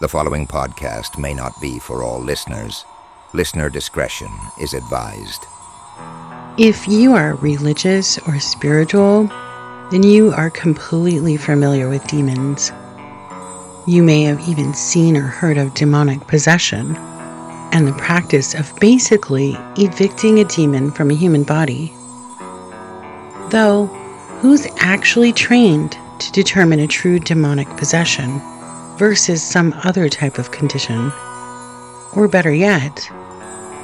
The following podcast may not be for all listeners. Listener discretion is advised. If you are religious or spiritual, then you are completely familiar with demons. You may have even seen or heard of demonic possession and the practice of basically evicting a demon from a human body. Though, who's actually trained to determine a true demonic possession versus some other type of condition? Or better yet,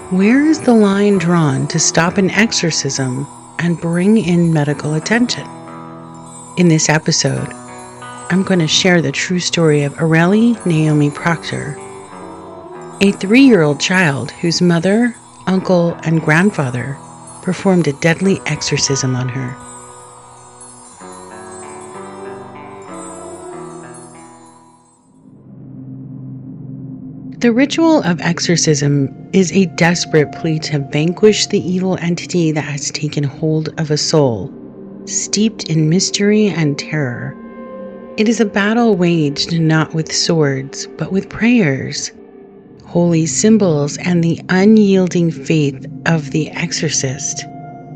where is the line drawn to stop an exorcism and bring in medical attention? In this episode, I'm going to share the true story of Arely Proctor, a 3-year-old child whose mother, uncle, and grandfather performed a deadly exorcism on her. The ritual of exorcism is a desperate plea to vanquish the evil entity that has taken hold of a soul, steeped in mystery and terror. It is a battle waged not with swords, but with prayers, holy symbols, and the unyielding faith of the exorcist.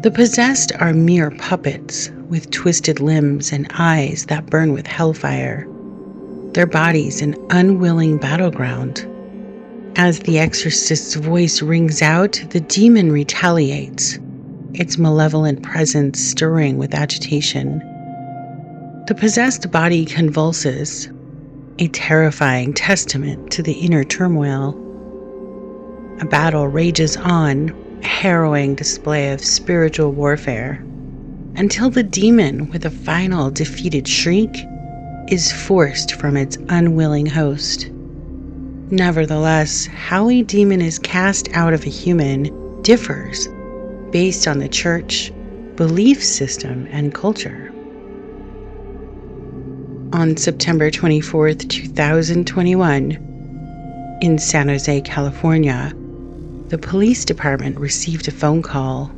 The possessed are mere puppets with twisted limbs and eyes that burn with hellfire, their bodies an unwilling battleground. As the exorcist's voice rings out, the demon retaliates, its malevolent presence stirring with agitation. The possessed body convulses, a terrifying testament to the inner turmoil. A battle rages on, a harrowing display of spiritual warfare, until the demon, with a final defeated shriek, is forced from its unwilling host. Nevertheless, how a demon is cast out of a human differs based on the church, belief system, and culture. On September 24th, 2021, in San Jose, California, the police department received a phone call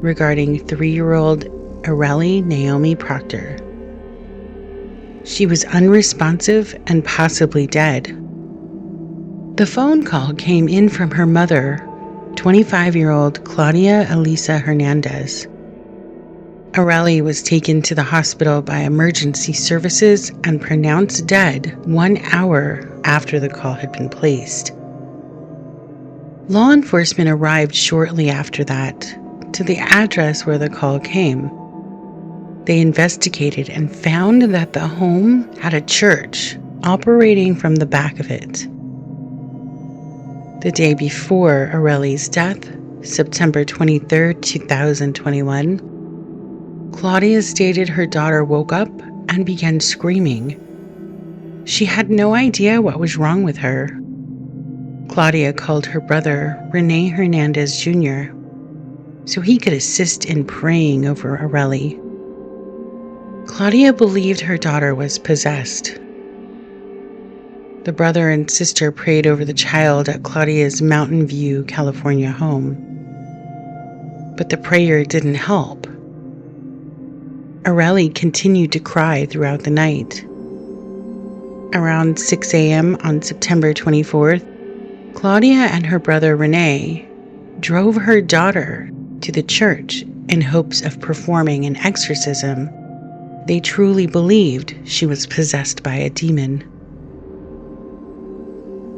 regarding 3-year-old Arely Proctor. She was unresponsive and possibly dead. The phone call came in from her mother, 25-year-old Claudia Elisa Hernandez. Arely was taken to the hospital by emergency services and pronounced dead 1 hour after the call had been placed. Law enforcement arrived shortly after that to the address where the call came. They investigated and found that the home had a church operating from the back of it. The day before Arely's death, September 23, 2021, Claudia stated her daughter woke up and began screaming. She had no idea what was wrong with her. Claudia called her brother, Rene Hernandez Jr., so he could assist in praying over Arely. Claudia believed her daughter was possessed. The brother and sister prayed over the child at Claudia's Mountain View, California home. But the prayer didn't help. Arely continued to cry throughout the night. Around 6 a.m. on September 24th, Claudia and her brother Rene drove her daughter to the church in hopes of performing an exorcism. They truly believed she was possessed by a demon.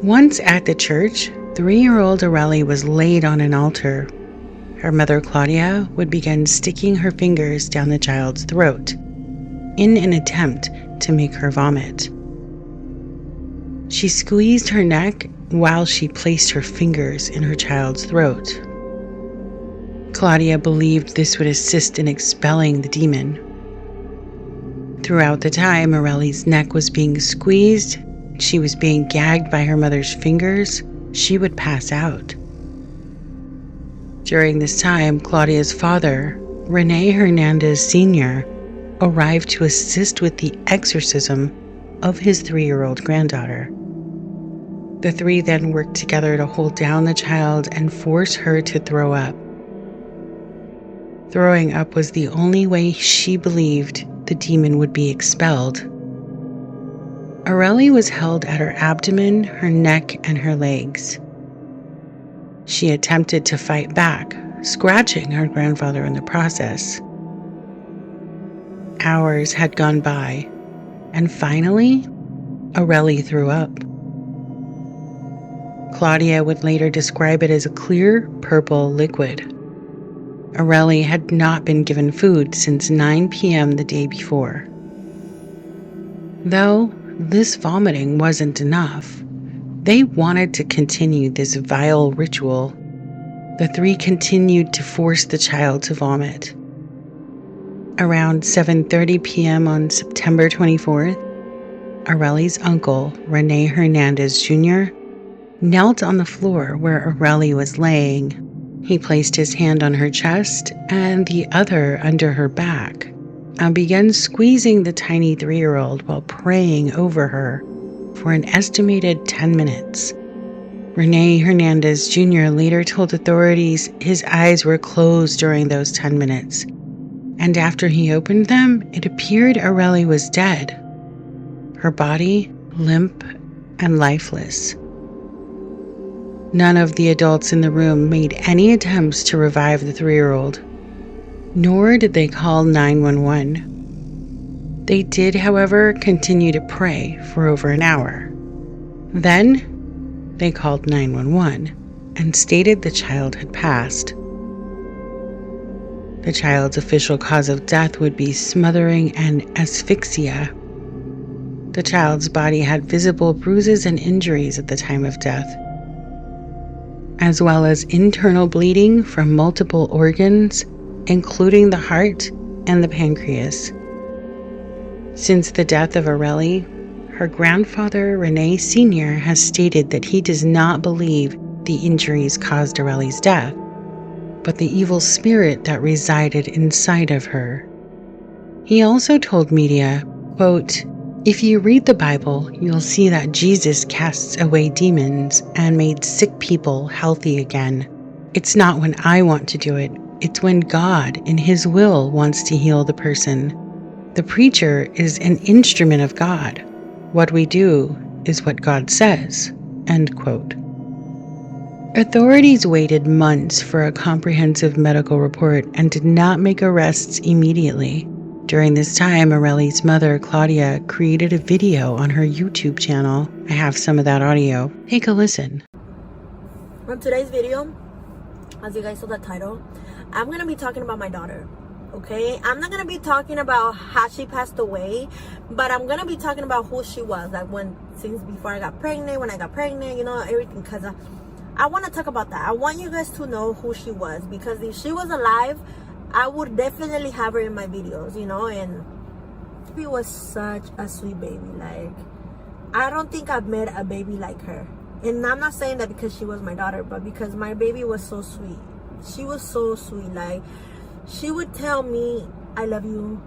Once at the church, 3-year-old Arely was laid on an altar. Her mother, Claudia, would begin sticking her fingers down the child's throat in an attempt to make her vomit. She squeezed her neck while she placed her fingers in her child's throat. Claudia believed this would assist in expelling the demon. Throughout the time Arely's neck was being squeezed, she was being gagged by her mother's fingers, she would pass out. During this time, Claudia's father, Rene Hernandez Sr., arrived to assist with the exorcism of his 3-year-old granddaughter. The three then worked together to hold down the child and force her to throw up. Throwing up was the only way she believed the demon would be expelled. Arely was held at her abdomen, her neck, and her legs. She attempted to fight back, scratching her grandfather in the process. Hours had gone by, and finally, Arely threw up. Claudia would later describe it as a clear purple liquid. Arely had not been given food since 9 p.m. the day before. Though this vomiting wasn't enough, they wanted to continue this vile ritual. The three continued to force the child to vomit. Around 7:30 p.m. on September 24th, Arely's uncle, Rene Hernandez Jr., knelt on the floor where Arely was laying. He placed his hand on her chest and the other under her back and began squeezing the tiny 3-year-old while praying over her for an estimated 10 minutes. Rene Hernandez Jr. later told authorities his eyes were closed during those 10 minutes, and after he opened them, it appeared Arely was dead, her body limp and lifeless. None of the adults in the room made any attempts to revive the 3-year-old, nor did they call 911. They did, however, continue to pray for over an hour. Then, they called 911 and stated the child had passed. The child's official cause of death would be smothering and asphyxia. The child's body had visible bruises and injuries at the time of death, as well as internal bleeding from multiple organs, including the heart and the pancreas. Since the death of Arely, her grandfather, Rene Sr., has stated that he does not believe the injuries caused Arely's death, but the evil spirit that resided inside of her. He also told media, quote, "If you read the Bible, you'll see that Jesus casts away demons and made sick people healthy again. It's not when I want to do it, it's when God, in His will, wants to heal the person. The preacher is an instrument of God. What we do is what God says." End quote. Authorities waited months for a comprehensive medical report and did not make arrests immediately. During this time, Arely's mother, Claudia, created a video on her YouTube channel. I have some of that audio. Take a listen. On today's video, as you guys saw the title, I'm going to be talking about my daughter. Okay, I'm not gonna be talking about how she passed away, but I'm gonna be talking about who she was, like since before I got pregnant, when I got pregnant, you know, everything, because I want to talk about that. I want you guys to know who she was, because if she was alive, I would definitely have her in my videos, you know. And she was such a sweet baby. Like, I don't think I've met a baby like her. And I'm not saying that because she was my daughter, but because my baby was so sweet. She was so sweet. Like, she would tell me, "I love you,"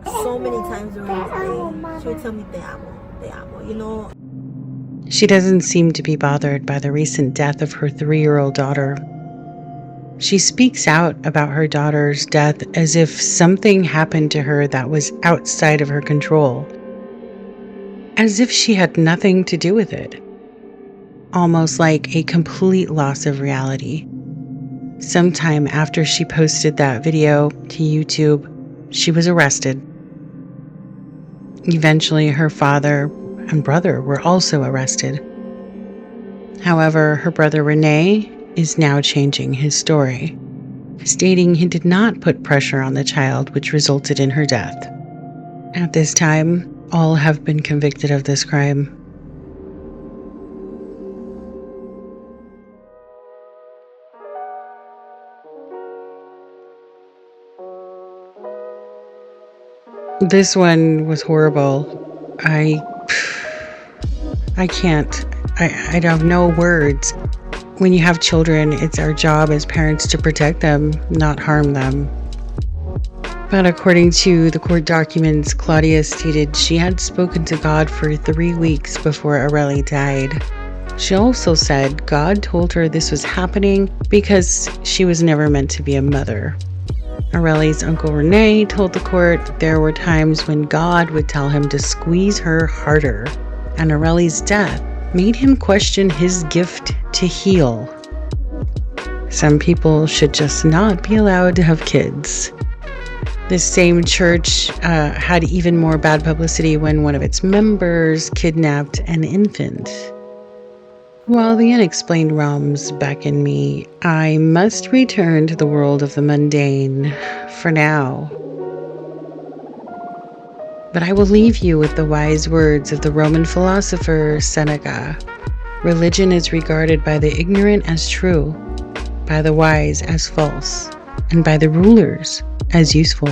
so many times during the day. She would tell me, te amo, you know. She doesn't seem to be bothered by the recent death of her 3-year-old daughter. She speaks out about her daughter's death as if something happened to her that was outside of her control, as if she had nothing to do with it. Almost like a complete loss of reality. Sometime after she posted that video to YouTube, she was arrested. Eventually, her father and brother were also arrested. However, her brother Rene is now changing his story, stating he did not put pressure on the child, which resulted in her death. At this time, all have been convicted of this crime. This one was horrible. I can't. I have no words. When you have children, it's our job as parents to protect them, not harm them. But according to the court documents, Claudia stated she had spoken to God for 3 weeks before Arely died. She also said God told her this was happening because she was never meant to be a mother. Arely's uncle Rene told the court that there were times when God would tell him to squeeze her harder, and Arely's death made him question his gift to heal. Some people should just not be allowed to have kids. This same church had even more bad publicity when one of its members kidnapped an infant. While the unexplained realms beckon me, I must return to the world of the mundane for now. But I will leave you with the wise words of the Roman philosopher Seneca. Religion is regarded by the ignorant as true, by the wise as false, and by the rulers as useful.